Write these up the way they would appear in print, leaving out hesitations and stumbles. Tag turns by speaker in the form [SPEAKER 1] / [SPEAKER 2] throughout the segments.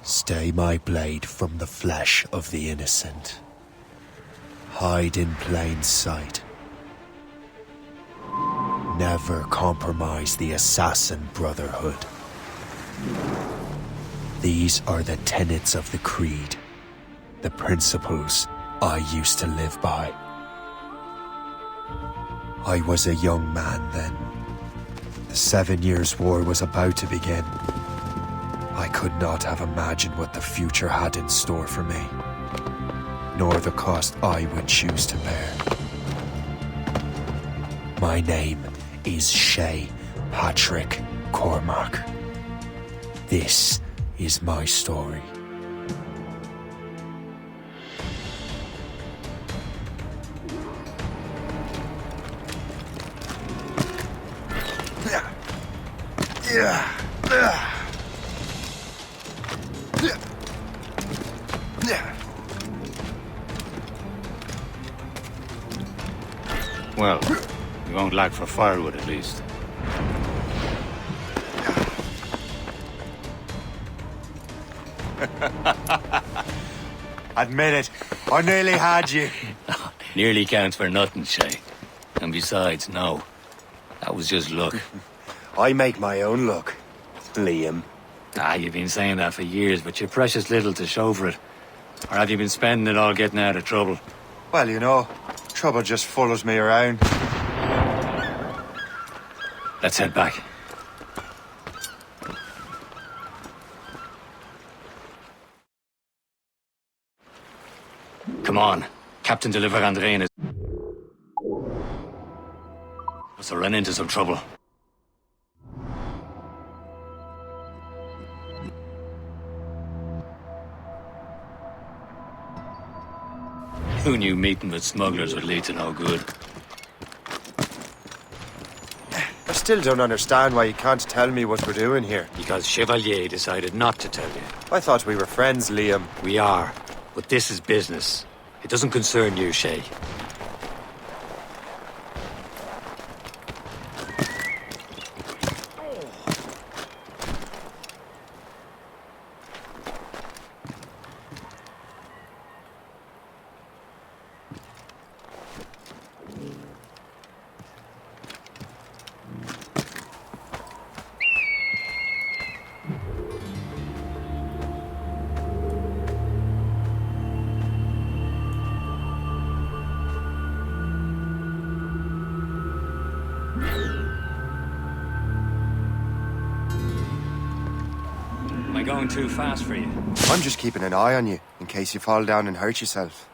[SPEAKER 1] Stay my blade from the flesh of the innocent. Hide in plain sight. Never compromise the Assassin Brotherhood. These are the tenets of the creed, the principles I used to live by. I was a young man then. The 7 Years' War was about to begin. I could not have imagined what the future had in store for me, nor the cost I would choose to bear. My name is Shay Patrick Cormac. This is my story.
[SPEAKER 2] Well, you won't lack for firewood at least.
[SPEAKER 1] Admit it, I nearly had you.
[SPEAKER 2] Nearly counts for nothing, Shay. And besides, no. That was just luck.
[SPEAKER 1] I make my own luck, Liam.
[SPEAKER 2] You've been saying that for years, but you're precious little to show for it. Or have you been spending it all getting out of trouble?
[SPEAKER 1] Well, you know, trouble just follows me around.
[SPEAKER 2] Let's head back. Come on. Captain de André is... Must have run into some trouble. Who knew meeting with smugglers would lead to no good?
[SPEAKER 1] I still don't understand why you can't tell me what we're doing here.
[SPEAKER 2] Because Chevalier decided not to tell you.
[SPEAKER 1] I thought we were friends, Liam.
[SPEAKER 2] We are, but this is business. It doesn't concern you, Shay. Am I going too fast for you?
[SPEAKER 1] I'm just keeping an eye on you, in case you fall down and hurt yourself.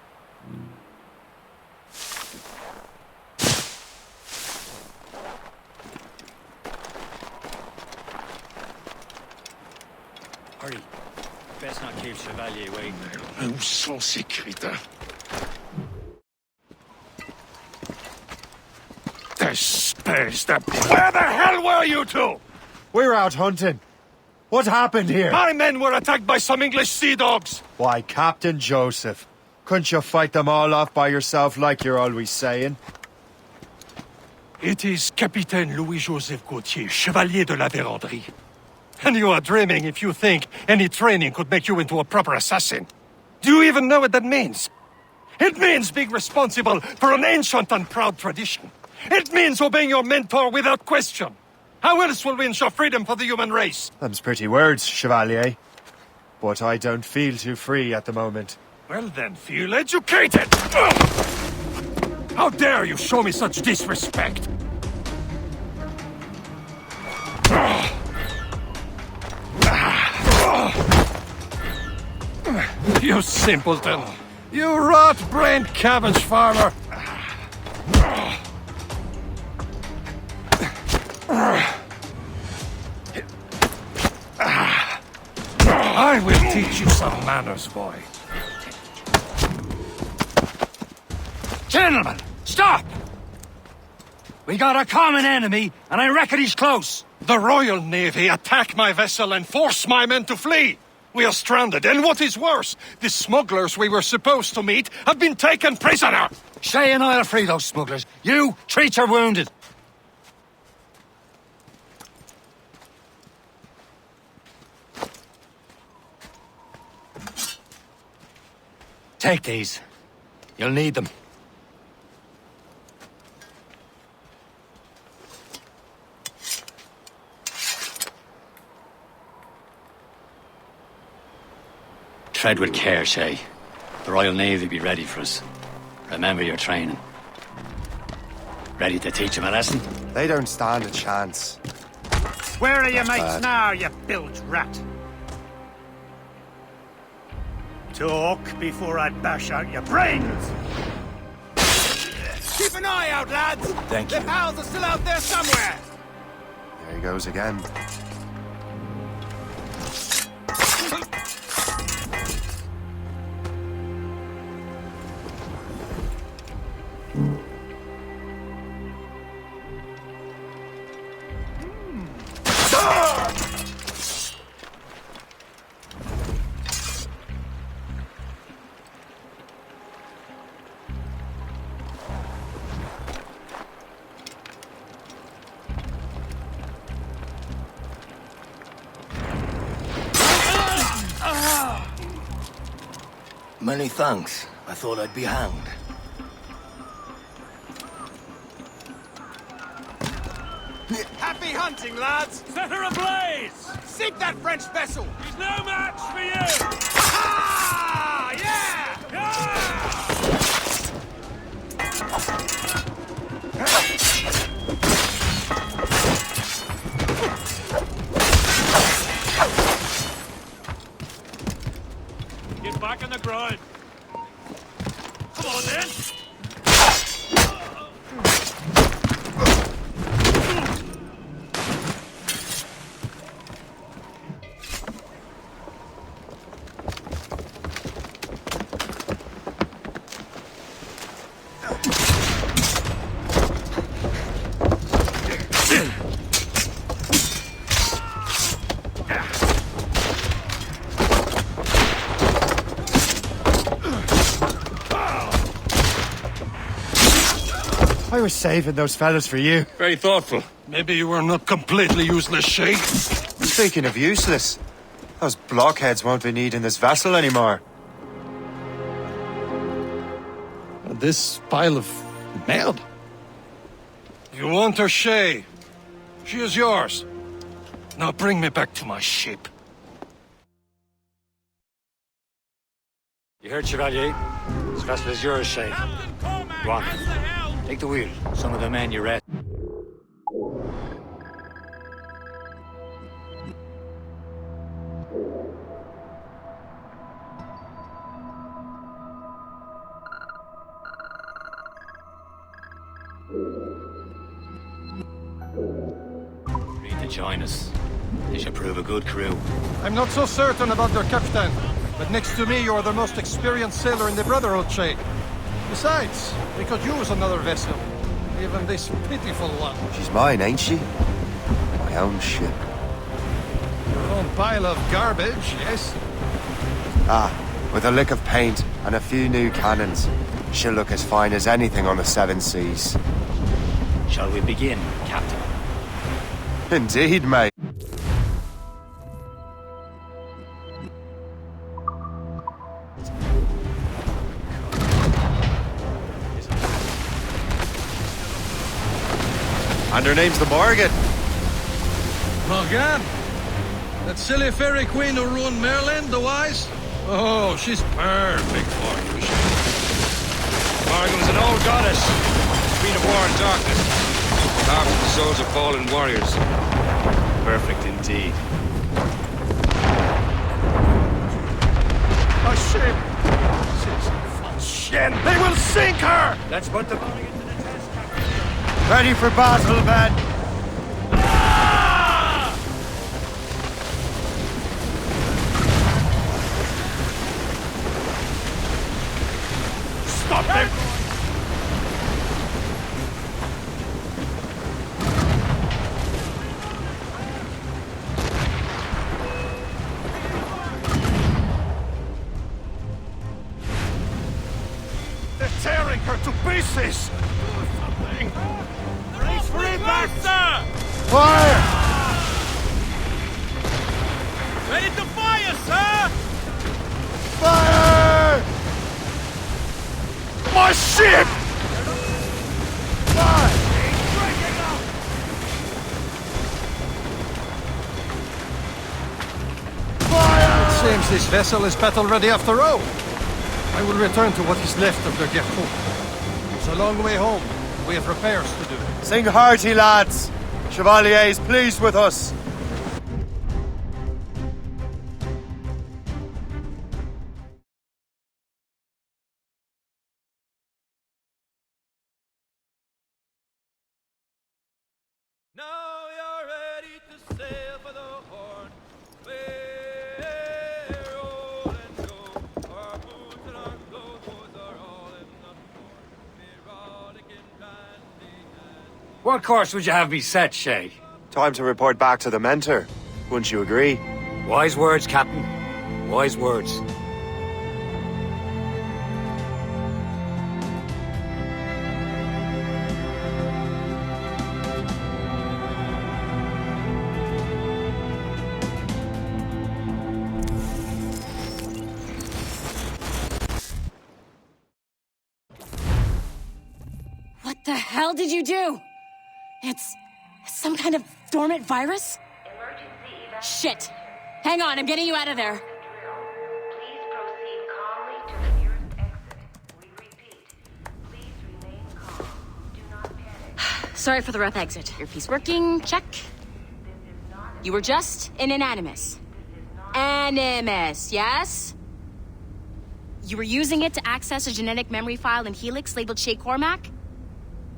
[SPEAKER 2] Hurry. Best not keep Chevalier waiting.
[SPEAKER 3] Où sont ces crétins? Espèce de... Where the hell were you two?
[SPEAKER 1] We're out hunting. What happened here?
[SPEAKER 3] My men were attacked by some English sea dogs.
[SPEAKER 1] Why, Captain Joseph, couldn't you fight them all off by yourself like you're always saying?
[SPEAKER 3] It is Capitaine Louis-Joseph Gauthier, Chevalier de la Vérendrye. And you are dreaming if you think any training could make you into a proper assassin. Do you even know what that means? It means being responsible for an ancient and proud tradition. It means obeying your mentor without question. How else will we ensure freedom for the human race?
[SPEAKER 1] Them's pretty words, Chevalier. But I don't feel too free at the moment.
[SPEAKER 3] Well then, feel educated! How dare you show me such disrespect? You simpleton! You rot-brained cabbage farmer! I will teach you some manners, boy.
[SPEAKER 2] Gentlemen, stop! We got a common enemy, and I reckon he's close.
[SPEAKER 3] The Royal Navy attack my vessel and force my men to flee. We are stranded, and what is worse, the smugglers we were supposed to meet have been taken prisoner.
[SPEAKER 2] Shay and I'll free those smugglers. You treat your wounded. Take these. You'll need them. Tread with care, Shay. The Royal Navy be ready for us. Remember your training. Ready to teach them a lesson?
[SPEAKER 1] They don't stand a chance.
[SPEAKER 4] Where are your mates now, you bilge rat? Talk before I bash out your brains!
[SPEAKER 5] Keep an eye out, lads!
[SPEAKER 2] Thank you.
[SPEAKER 5] The pals are still out there somewhere!
[SPEAKER 1] There he goes again.
[SPEAKER 6] Many thanks. I thought I'd be hanged.
[SPEAKER 5] Happy hunting, lads!
[SPEAKER 4] Set her ablaze!
[SPEAKER 5] Sink that French vessel!
[SPEAKER 4] He's no match for you!
[SPEAKER 5] Ah! Yeah!
[SPEAKER 4] Get back on the grind! Come on, then!
[SPEAKER 1] I was saving those fellas for you.
[SPEAKER 2] Very thoughtful.
[SPEAKER 3] Maybe you were not completely useless, Shay.
[SPEAKER 1] Speaking of useless, those blockheads won't be needing this vessel anymore.
[SPEAKER 3] This pile of merde? You want her, Shay? She is yours. Now bring me back to my ship.
[SPEAKER 2] You heard, Chevalier? This vessel is yours, Shay.
[SPEAKER 5] Captain Cormac,
[SPEAKER 2] Go on.
[SPEAKER 5] at the helm!
[SPEAKER 2] Take the wheel. Some of the men you rest. Free to join us. They should prove a good crew.
[SPEAKER 3] I'm not so certain about their captain, but next to me you are the most experienced sailor in the Brotherhood, Shay. Besides, we could use another vessel. Even this pitiful one.
[SPEAKER 1] She's mine, ain't she? My own ship.
[SPEAKER 3] Your own pile of garbage, yes?
[SPEAKER 1] Ah, with a lick of paint and a few new cannons, she'll look as fine as anything on the seven seas.
[SPEAKER 2] Shall we begin, Captain?
[SPEAKER 1] Indeed, mate. And her name's the Morgan.
[SPEAKER 3] Morgan? That silly fairy queen who ruined Merlin, the wise? Oh, she's perfect for you.
[SPEAKER 7] Morgan was an old goddess, queen of war and darkness, carved from the souls of fallen warriors.
[SPEAKER 2] Perfect indeed.
[SPEAKER 3] A ship! Shit! They will sink her!
[SPEAKER 2] Let's put the body into the test, Captain.
[SPEAKER 1] Ready for battle, men.
[SPEAKER 3] Stop them! They're tearing her to pieces! Do something!
[SPEAKER 4] Brace for impact!
[SPEAKER 1] Fire!
[SPEAKER 4] Ready to fire, sir!
[SPEAKER 1] Fire!
[SPEAKER 3] my ship! It seems this vessel is battle-ready after all. I will return to what is left of the Gerfaut. It's a long way home. We have repairs to do.
[SPEAKER 8] Sing hearty, lads. Chevalier is pleased with us.
[SPEAKER 5] Now you're ready to sail for the Horn. We're rolling go. Our boots and our clothes are all in the port. We're rollicking randy and
[SPEAKER 2] What course would you have me set, Shay?
[SPEAKER 8] Time to report back to the mentor. Wouldn't you agree?
[SPEAKER 2] Wise words, Captain. Wise words.
[SPEAKER 9] What the hell did you do? It's some kind of dormant virus? Shit! Hang on, I'm getting you out of there.
[SPEAKER 10] Please proceed calmly to the nearest exit. We repeat, please remain calm. Do not panic.
[SPEAKER 9] Sorry for the rough exit. Earpiece working, check. You were just in an Animus. Animus, yes? You were using it to access a genetic memory file in Helix labeled Shay Cormac?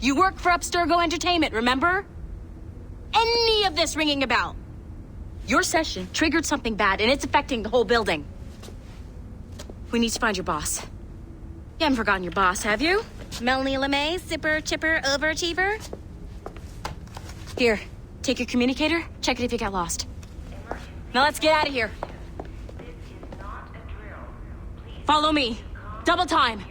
[SPEAKER 9] You work for Abstergo Entertainment, remember? Any of this ringing a bell? Your session triggered something bad, and it's affecting the whole building. We need to find your boss. You haven't forgotten your boss, have you? Melanie LeMay, zipper, chipper, overachiever? Here, take your communicator, check it if you got lost. Now let's get out of here.
[SPEAKER 10] This is not a drill. Please
[SPEAKER 9] Follow me. Double time.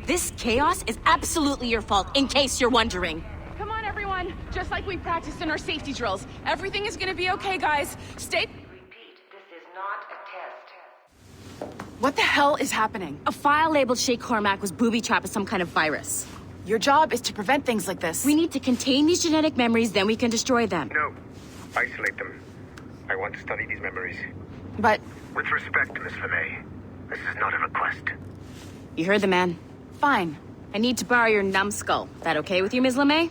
[SPEAKER 9] This chaos is absolutely your fault, in case you're wondering.
[SPEAKER 11] Come on, everyone. Just like we practiced in our safety drills. Everything is gonna be okay, guys. Stay...
[SPEAKER 10] repeat, this is not a test.
[SPEAKER 11] What the hell is happening?
[SPEAKER 9] A file labeled Shay Cormac was booby-trapped with some kind of virus.
[SPEAKER 11] Your job is to prevent things like this.
[SPEAKER 9] We need to contain these genetic memories, then we can destroy them.
[SPEAKER 12] No. Isolate them. I want to study these memories.
[SPEAKER 11] But...
[SPEAKER 12] With respect, Miss LeMay, this is not a request.
[SPEAKER 9] You heard the man.
[SPEAKER 11] fine.
[SPEAKER 9] I need to borrow your numbskull. That okay with you, Ms. LeMay?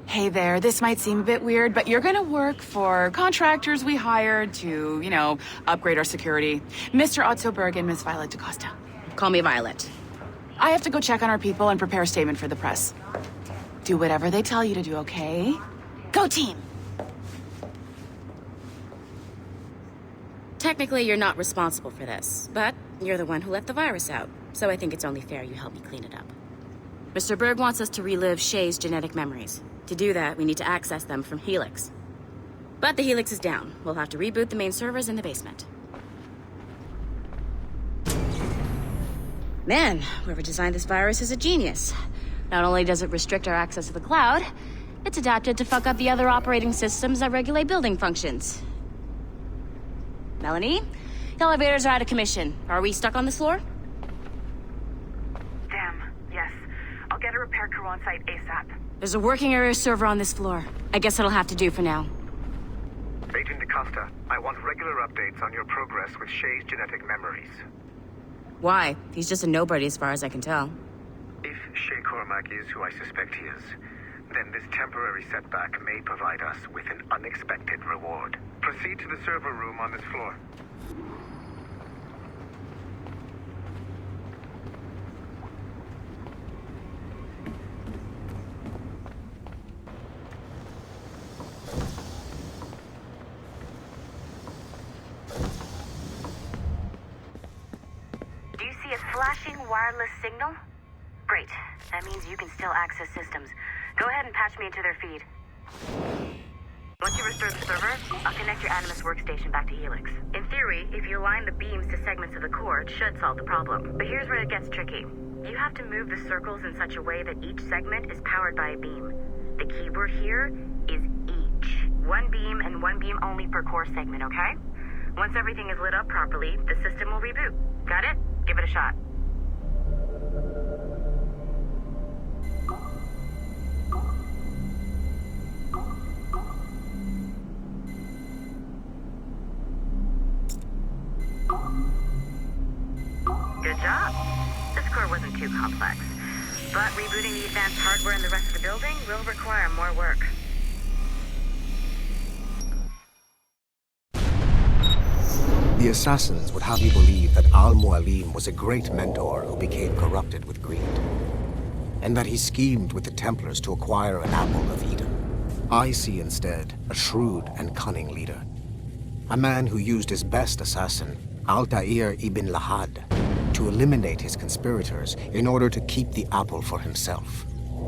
[SPEAKER 11] Hey there, this might seem a bit weird, but you're gonna work for contractors we hired to, you know, upgrade our security. Mr. Otto Berg and Ms. Violet DaCosta.
[SPEAKER 9] Call me Violet.
[SPEAKER 11] I have to go check on our people and prepare a statement for the press. Do whatever they tell you to do, okay? Go team!
[SPEAKER 9] Technically, you're not responsible for this, but you're the one who let the virus out, so I think it's only fair you help me clean it up. Mr. Berg wants us to relive Shay's genetic memories. To do that, we need to access them from Helix. But the Helix is down. We'll have to reboot the main servers in the basement. Man, whoever designed this virus is a genius. Not only does it restrict our access to the cloud, it's adapted to fuck up the other operating systems that regulate building functions. Melanie? The elevators are out of commission. Are we stuck on this floor?
[SPEAKER 13] Damn, yes. I'll get a repair crew on site ASAP.
[SPEAKER 9] There's a working area server on this floor. I guess that'll have to do for now.
[SPEAKER 12] Agent DaCosta, I want regular updates on your progress with Shay's genetic memories.
[SPEAKER 9] Why? He's just a nobody as far as I can tell.
[SPEAKER 12] If Shay Cormac is who I suspect he is, then this temporary setback may provide us with an unexpected reward. Proceed to the server room on this floor.
[SPEAKER 13] Do you see a flashing wireless signal? Great. That means you can still access systems. Go ahead and patch me into their feed. Once you restore the server, I'll connect your Animus workstation back to Helix. In theory, if you align the beams to segments of the core, it should solve the problem. But here's where it gets tricky. You have to move the circles in such a way that each segment is powered by a beam. The keyword here is each. One beam and one beam only per core segment, okay? Once everything is lit up properly, the system will reboot. Got it? Give it a shot. Good job. This core wasn't too complex, but rebooting the advanced hardware in the rest of the building will require more work.
[SPEAKER 6] The assassins would have you believe that Al-Mualim was a great mentor who became corrupted with greed, and that he schemed with the Templars to acquire an apple of Eden. I see instead a shrewd and cunning leader, a man who used his best assassin, Altair ibn Lahad, to eliminate his conspirators in order to keep the apple for himself,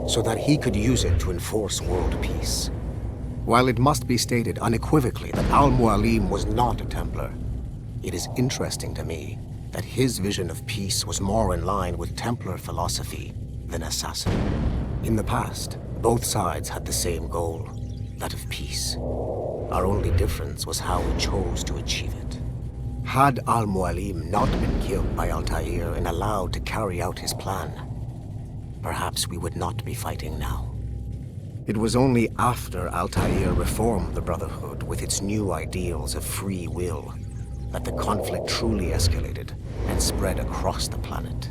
[SPEAKER 6] so that he could use it to enforce world peace. While it must be stated unequivocally that Al-Mualim was not a Templar, it is interesting to me that his vision of peace was more in line with Templar philosophy than assassin. In the past, both sides had the same goal, that of peace. Our only difference was how we chose to achieve it. Had Al-Mualim not been killed by Altair and allowed to carry out his plan, perhaps we would not be fighting now. It was only after Altair reformed the Brotherhood with its new ideals of free will that the conflict truly escalated and spread across the planet.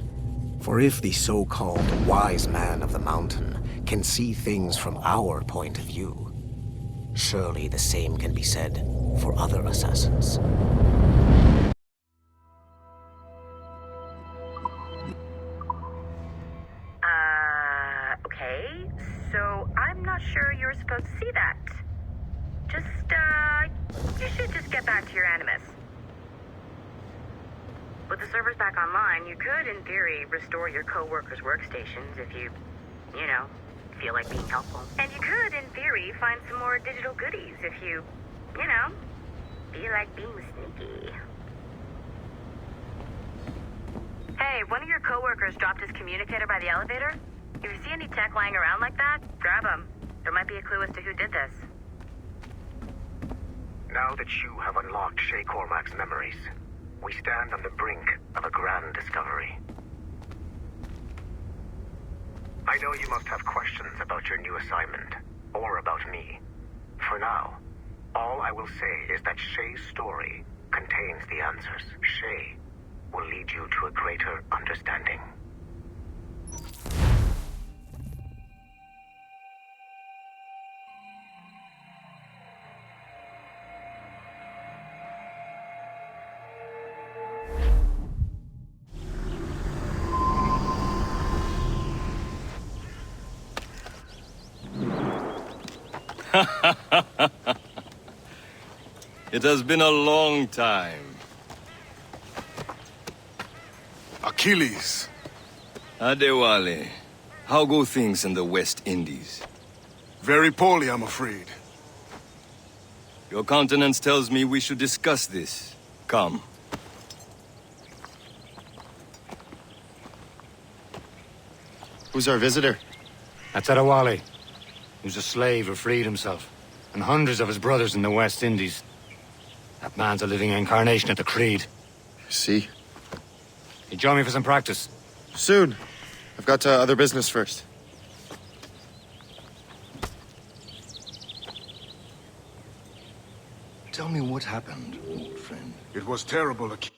[SPEAKER 6] For if the so-called wise man of the mountain can see things from our point of view, surely the same can be said for other assassins.
[SPEAKER 13] Okay, so I'm not sure you're supposed to see that. You should just get back to your Animus. With the servers back online, you could, in theory, restore your co-workers' workstations if you feel like being helpful. And you could, in theory, find some more digital goodies if you feel like being sneaky. Hey, one of your co-workers dropped his communicator by the elevator. If you see any tech lying around like that, grab them. There might be a clue as to who did this.
[SPEAKER 12] Now that you have unlocked Shay Cormac's memories, we stand on the brink of a grand discovery. I know you must have questions about your new assignment, or about me. For now, all I will say is that Shay's story contains the answers. Shay will lead you to a greater understanding.
[SPEAKER 7] It has been a long time.
[SPEAKER 14] Achilles.
[SPEAKER 7] Adewale, how go things in the West Indies?
[SPEAKER 14] Very poorly, I'm afraid.
[SPEAKER 7] Your countenance tells me we should discuss this. Come.
[SPEAKER 8] Who's our visitor?
[SPEAKER 15] That's Adewale, who's a slave who freed himself, and hundreds of his brothers in the West Indies. That man's a living incarnation of the Creed.
[SPEAKER 8] See?
[SPEAKER 15] You join me for some practice?
[SPEAKER 8] Soon. I've got other business first.
[SPEAKER 7] Tell me what happened, old friend.
[SPEAKER 14] It was terrible, Achilles.